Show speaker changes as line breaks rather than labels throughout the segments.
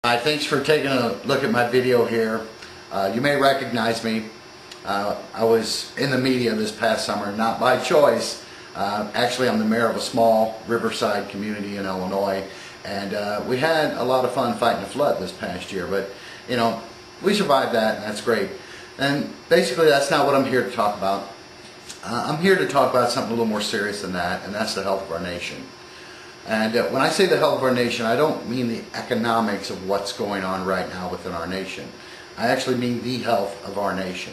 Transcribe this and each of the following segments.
Hi, thanks for taking a look at my video here. You may recognize me. I was in the media this past summer, not by choice. Actually, I'm the mayor of a small riverside community in Illinois, and we had a lot of fun fighting a flood this past year, but you know, we survived that, and that's great. And basically, that's not what I'm here to talk about. I'm here to talk about something a little more serious than that, and that's the health of our nation. And when I say the health of our nation, I don't mean the economics of what's going on right now within our nation. I actually mean the health of our nation.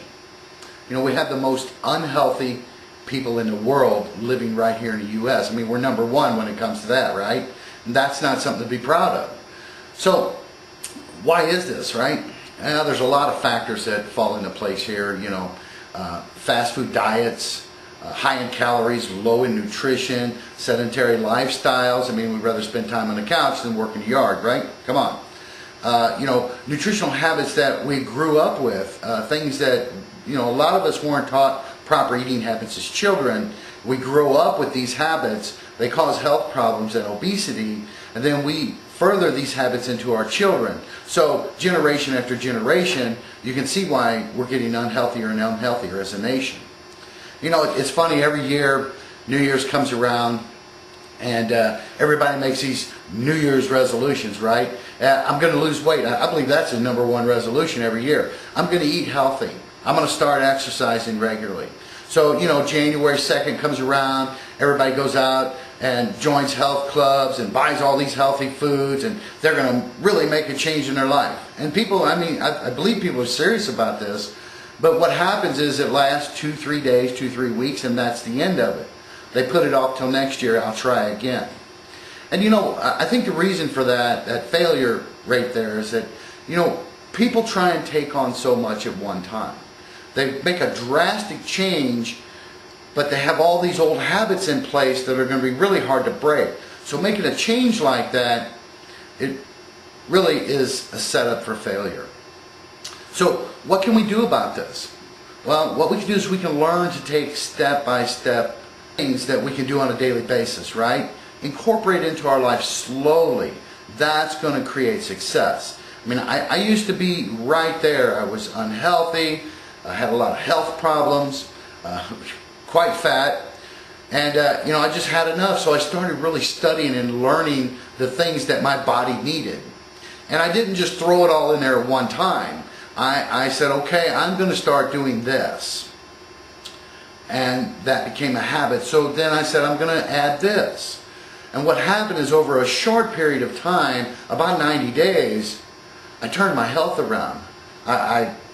You know, we have the most unhealthy people in the world living right here in the U.S. I mean, we're number one when it comes to that, right? And that's not something to be proud of. So, why is this, right? Now, there's a lot of factors that fall into place here. You know, fast food diets, high in calories, low in nutrition, sedentary lifestyles. I mean, we'd rather spend time on the couch than work in the yard, right? Come on. You know, nutritional habits that we grew up with, things that, you know, a lot of us weren't taught proper eating habits as children. We grow up with these habits. They cause health problems and obesity, and then we further these habits into our children. So generation after generation, you can see why we're getting unhealthier and unhealthier as a nation. You know, it's funny, every year New Year's comes around and everybody makes these New Year's resolutions, right? I'm going to lose weight. I believe that's the #1 resolution every year. I'm going to eat healthy. I'm going to start exercising regularly. So, you know, January 2nd comes around, everybody goes out and joins health clubs and buys all these healthy foods, and they're going to really make a change in their life. And people, I mean, I believe people are serious about this. But what happens is it lasts 2-3 days, 2-3 weeks, and that's the end of it. They put it off till next year, I'll try again. And you know, I think the reason for that failure rate there is that, you know, people try and take on so much at one time. They make a drastic change, but they have all these old habits in place that are going to be really hard to break. So making a change like that, it really is a setup for failure. So what can we do about this? Well, what we can do is we can learn to take step-by-step things that we can do on a daily basis, right? Incorporate into our life slowly. That's going to create success. I mean, I used to be right there. I was unhealthy. I had a lot of health problems, quite fat. And, you know, I just had enough. So I started really studying and learning the things that my body needed. And I didn't just throw it all in there at one time. I said, okay, I'm going to start doing this. And that became a habit. So then I said, I'm going to add this. And what happened is, over a short period of time, about 90 days, I turned my health around.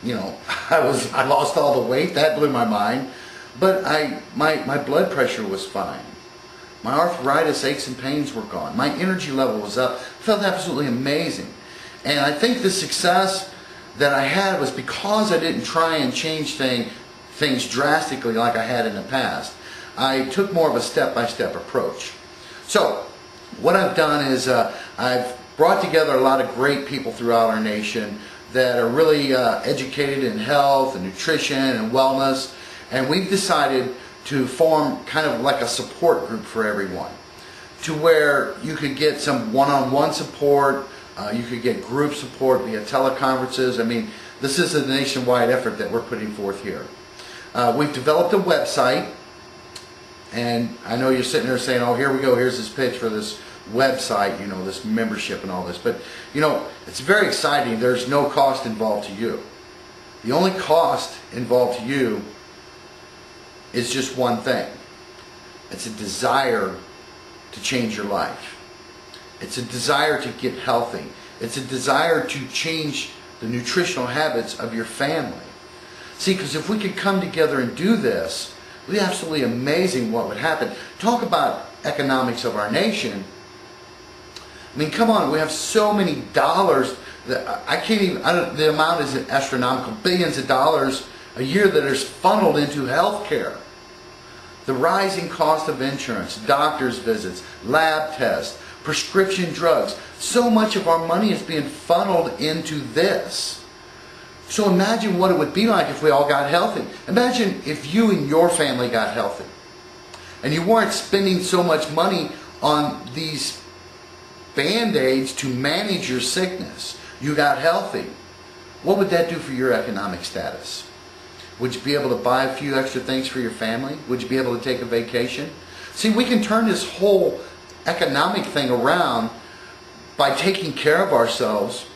You know, I lost all the weight. That blew my mind. But my blood pressure was fine. My arthritis, aches and pains were gone. My energy level was up. I felt absolutely amazing. And I think the success that I had was because I didn't try and change things drastically like I had in the past. I took more of a step-by-step approach. So what I've done is I've brought together a lot of great people throughout our nation that are really educated in health and nutrition and wellness, and we've decided to form kind of like a support group for everyone, to where you could get some one-on-one support. You could get group support via teleconferences. I mean, this is a nationwide effort that we're putting forth here. We've developed a website, and I know you're sitting there saying, oh, here we go, here's this pitch for this website, you know, this membership and all this. But, you know, it's very exciting. There's no cost involved to you. The only cost involved to you is just one thing. It's a desire to change your life. It's a desire to get healthy. It's a desire to change the nutritional habits of your family. See, because if we could come together and do this, it would be absolutely amazing what would happen. Talk about economics of our nation. I mean, come on, we have so many dollars that I can't even, the amount is astronomical, billions of dollars a year that is funneled into health care. The rising cost of insurance, doctor's visits, lab tests, prescription drugs. So much of our money is being funneled into this. So imagine what it would be like if we all got healthy. Imagine if you and your family got healthy, and you weren't spending so much money on these Band-Aids to manage your sickness, you got healthy, what would that do for your economic status? Would you be able to buy a few extra things for your family? Would you be able to take a vacation? See, we can turn this whole economic thing around by taking care of ourselves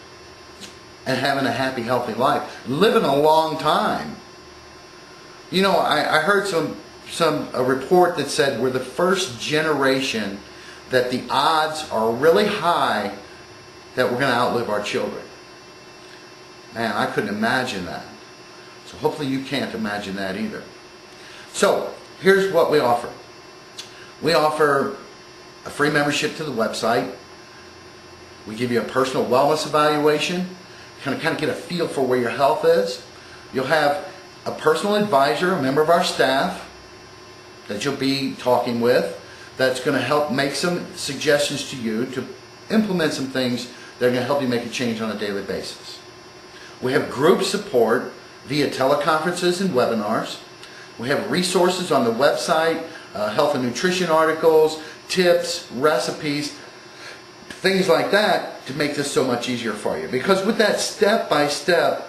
and having a happy, healthy life, living a long time. You know, I heard a report that said we're the first generation that the odds are really high that we're going to outlive our children. Man, I couldn't imagine that. So hopefully you can't imagine that either. So here's what we offer. We offer a free membership to the website. We give you a personal wellness evaluation, kind of get a feel for where your health is. You'll have a personal advisor, a member of our staff that you'll be talking with, that's going to help make some suggestions to you to implement some things that are going to help you make a change on a daily basis. We have group support via teleconferences and webinars. We have resources on the website, health and nutrition articles, tips, recipes, things like that to make this so much easier for you. Because with that step-by-step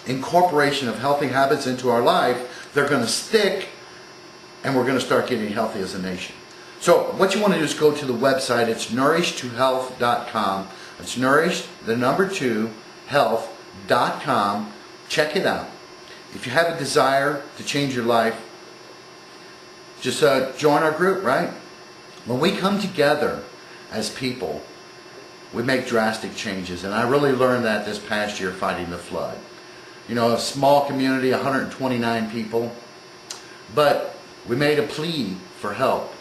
incorporation of healthy habits into our life, they're going to stick and we're going to start getting healthy as a nation. So what you want to do is go to the website. It's nourish2health.com. It's nourish, the number 2, health.com. Check it out. If you have a desire to change your life, just join our group, right? When we come together as people, we make drastic changes. And I really learned that this past year fighting the flood. You know, a small community, 129 people, but we made a plea for help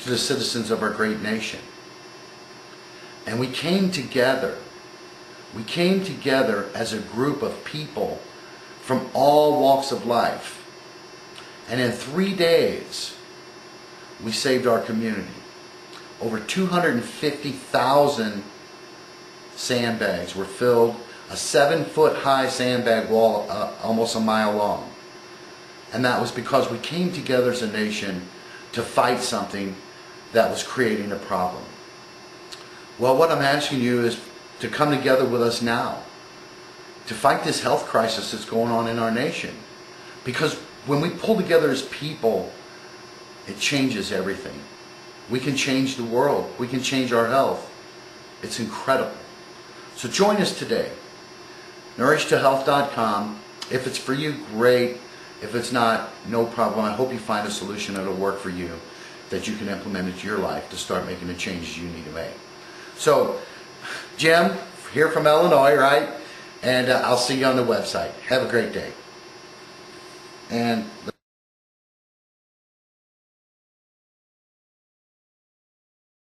to the citizens of our great nation. And we came together. We came together as a group of people from all walks of life. And in 3 days, we saved our community. Over 250,000 sandbags were filled, a 7-foot high sandbag wall almost a mile long. And that was because we came together as a nation to fight something that was creating a problem. Well, what I'm asking you is to come together with us now to fight this health crisis that's going on in our nation. Because when we pull together as people, it changes everything. We can change the world. We can change our health. It's incredible. So join us today. Nourish2health.com. If it's for you, great. If it's not, no problem. I hope you find a solution that'll work for you, that you can implement into your life to start making the changes you need to make. So, Jim, here from Illinois, right? And I'll see you on the website. Have a great day. And